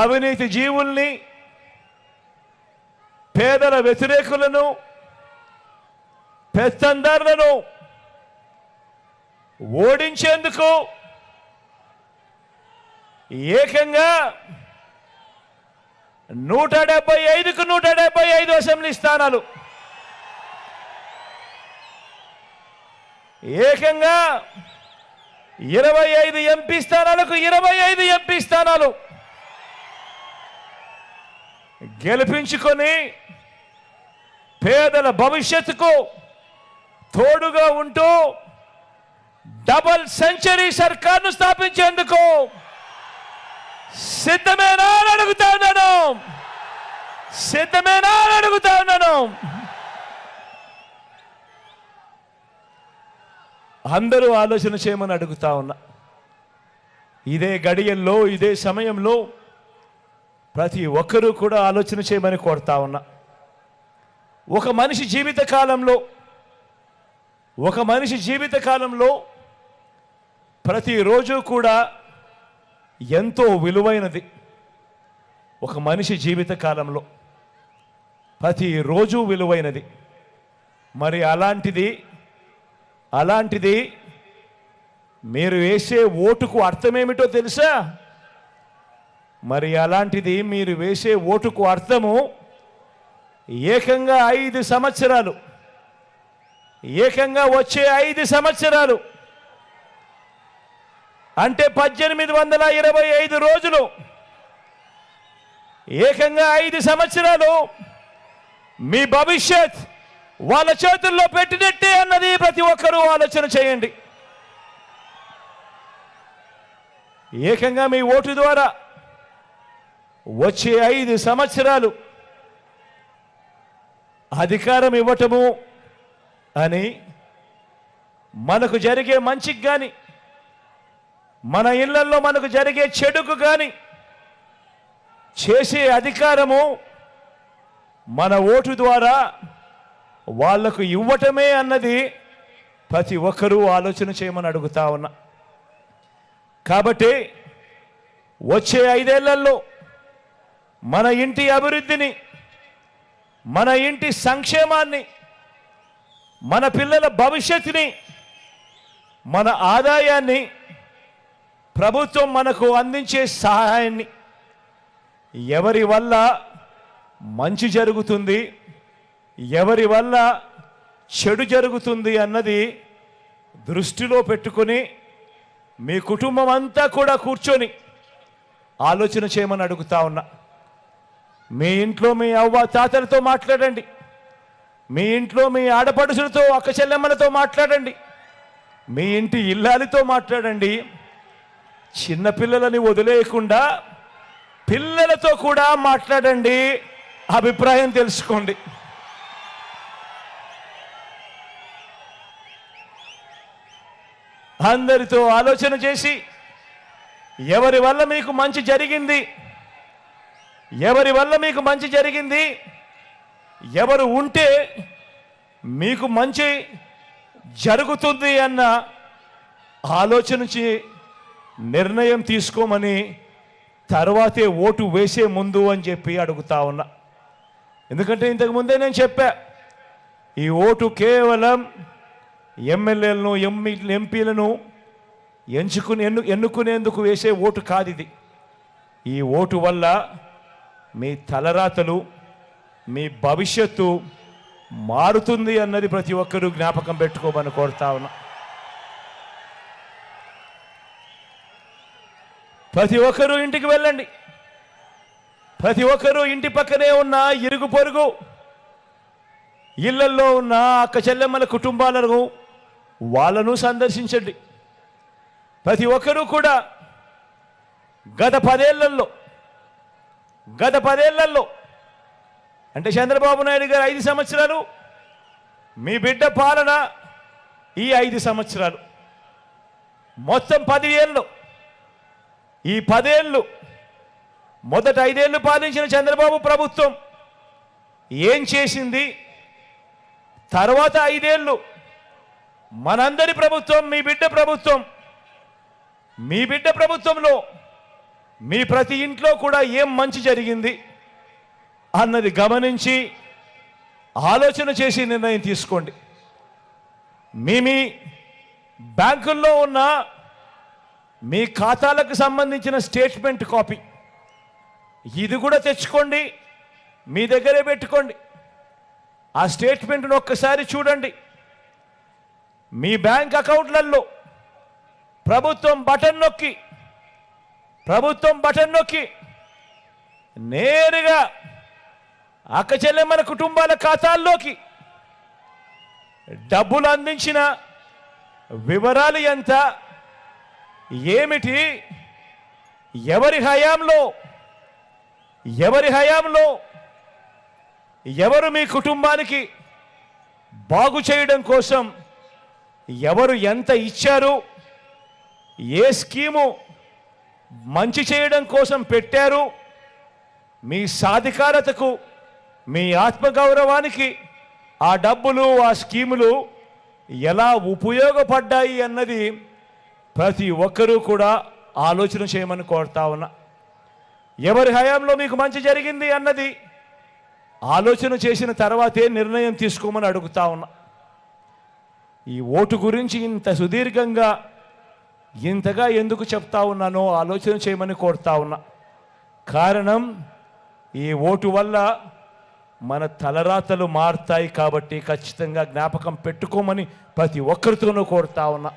అవినీతి జీవుల్ని, పేదల వ్యతిరేకులను, పెత్తందారులను ఓడించేందుకు ఏకంగా 175కు 175 అసెంబ్లీ స్థానాలు, ఏకంగా 25 ఎంపీ స్థానాలకు 25 ఎంపీ స్థానాలు గెలిపించుకొని పేదల భవిష్యత్తుకు తోడుగా ఉంటూ డబుల్ సెంచరీ సర్కార్ను స్థాపించేందుకు సిద్ధమేనా అని అడుగుతా ఉన్నాను. సిద్ధమేనా అని అడుగుతా ఉన్నాను. అందరూ ఆలోచన చేయమని అడుగుతా ఉన్నా. ఇదే గడియల్లో, ఇదే సమయంలో ప్రతి ఒక్కరూ కూడా ఆలోచన చేయమని కోరుతా ఉన్నా. ఒక మనిషి జీవితకాలంలో ప్రతిరోజు కూడా ఎంతో విలువైనది. ఒక మనిషి జీవితకాలంలో ప్రతిరోజు విలువైనది. మరి అలాంటిది మీరు వేసే ఓటుకు అర్థమేమిటో తెలుసా? మరి అలాంటిది మీరు వేసే ఓటుకు అర్థము ఏకంగా 5 సంవత్సరాలు, ఏకంగా వచ్చే 5 సంవత్సరాలు అంటే 1825 రోజులు, ఏకంగా 5 సంవత్సరాలు మీ భవిష్యత్ వాళ్ళ చేతుల్లో పెట్టినట్టే అన్నది ప్రతి ఒక్కరూ ఆలోచన చేయండి. ఏకంగా మీ ఓటు ద్వారా వచ్చే 5 సంవత్సరాలు అధికారం ఇవ్వటము అని మనకు జరిగే మంచికి కానీ, మన ఇళ్లలో మనకు జరిగే చెడుకు కానీ చేసే అధికారము మన ఓటు ద్వారా వాళ్లకు ఇవ్వటమే అన్నది ప్రతి ఒక్కరూ ఆలోచన చేయమని అడుగుతా ఉన్నా. కాబట్టి వచ్చే 5 ఏళ్లలో మన ఇంటి అభివృద్ధిని, మన ఇంటి సంక్షేమాన్ని, మన పిల్లల భవిష్యత్తుని, మన ఆదాయాన్ని, ప్రభుత్వం మనకు అందించే సహాయాన్ని, ఎవరి వల్ల మంచి జరుగుతుంది, ఎవరి వల్ల చెడు జరుగుతుంది అన్నది దృష్టిలో పెట్టుకొని మీ కుటుంబం అంతా కూడా కూర్చొని ఆలోచన చేయమని అడుగుతా ఉన్నా. మీ ఇంట్లో మీ అవ్వ తాతలతో మాట్లాడండి, మీ ఇంట్లో మీ ఆడపడుచులతో, అక్క చెల్లెమ్మలతో మాట్లాడండి, మీ ఇంటి ఇల్లాలితో మాట్లాడండి. చిన్నపిల్లలని వదిలేయకుండా పిల్లలతో కూడా మాట్లాడండి, అభిప్రాయం తెలుసుకోండి. అందరితో ఆలోచన చేసి ఎవరి వల్ల మీకు మంచి జరిగింది, ఎవరి వల్ల మీకు మంచి జరిగింది, ఎవరు ఉంటే మీకు మంచి జరుగుతుంది అన్న ఆలోచన నిర్ణయం తీసుకోమని తర్వాతే ఓటు వేసే ముందు అని చెప్పి అడుగుతా ఉన్నా. ఎందుకంటే ఇంతకుముందే నేను చెప్పా, ఈ ఓటు కేవలం ఎమ్మెల్యేలను, ఎంపీలను ఎన్నుకునేందుకు వేసే ఓటు కాదు ఇది. ఈ ఓటు వల్ల మీ తలరాతలు, మీ భవిష్యత్తు మారుతుంది అన్నది ప్రతి ఒక్కరూ జ్ఞాపకం పెట్టుకోమని కోరుతా ఉన్నా. ప్రతి ఒక్కరూ ఇంటికి వెళ్ళండి. ప్రతి ఒక్కరూ ఇంటి పక్కనే ఉన్న ఇరుగు పొరుగు ఇళ్లల్లో ఉన్న అక్క చెల్లెమ్మల కుటుంబాలను వాళ్ళను సందర్శించండి. ప్రతి ఒక్కరూ కూడా గత 10 ఏళ్లలో అంటే చంద్రబాబు నాయుడు గారు 5 సంవత్సరాలు, మీ బిడ్డ పాలన ఈ 5 సంవత్సరాలు, మొత్తం 10 ఏళ్ళు. ఈ 10 ఏళ్ళు మొదట 5 ఏళ్ళు పాలించిన చంద్రబాబు ప్రభుత్వం ఏం చేసింది, తర్వాత 5 ఏళ్ళు మనందరి ప్రభుత్వం, మీ బిడ్డ ప్రభుత్వంలో మీ ప్రతి ఇంట్లో కూడా ఏం మంచి జరిగింది అన్నది గమనించి ఆలోచన చేసి నిర్ణయం తీసుకోండి. మీ బ్యాంకుల్లో ఉన్న మీ ఖాతాలకు సంబంధించిన స్టేట్మెంట్ కాపీ ఇది కూడా తెచ్చుకోండి, మీ దగ్గరే పెట్టుకోండి. ఆ స్టేట్మెంట్ను ఒక్కసారి చూడండి. మీ బ్యాంక్ అకౌంట్లలో ప్రభుత్వం బటన్ నొక్కి నేరుగా అక్కచెల్లెమ్మల కుటుంబాల ఖాతాల్లోకి డబ్బులు అందించిన వివరాలు ఎంత, ఏమిటి, ఎవరి హయాంలో ఎవరు మీ కుటుంబానికి బాగు చేయడం కోసం ఎవరు ఎంత ఇచ్చారు, ఏ స్కీము మంచి చేయడం కోసం పెట్టారు, మీ సాధికారతకు మీ ఆత్మగౌరవానికి ఆ డబ్బులు ఆ స్కీములు ఎలా ఉపయోగపడ్డాయి అన్నది ప్రతి ఒక్కరూ కూడా ఆలోచన చేయమని కోరుతా ఉన్నా. ఎవరి హయాంలో మీకు మంచి జరిగింది అన్నది ఆలోచన చేసిన తర్వాతే నిర్ణయం తీసుకోమని అడుగుతా ఉన్నా. ఈ ఓటు గురించి ఇంత సుదీర్ఘంగా ఇంతగా ఎందుకు చెప్తా ఉన్నానో ఆలోచన చేయమని కోరుతా ఉన్నా. కారణం, ఈ ఓటు వల్ల మన తలరాతలు మారుతాయి కాబట్టి ఖచ్చితంగా జ్ఞాపకం పెట్టుకోమని ప్రతి ఒక్కరితోనూ కోరుతా ఉన్నా.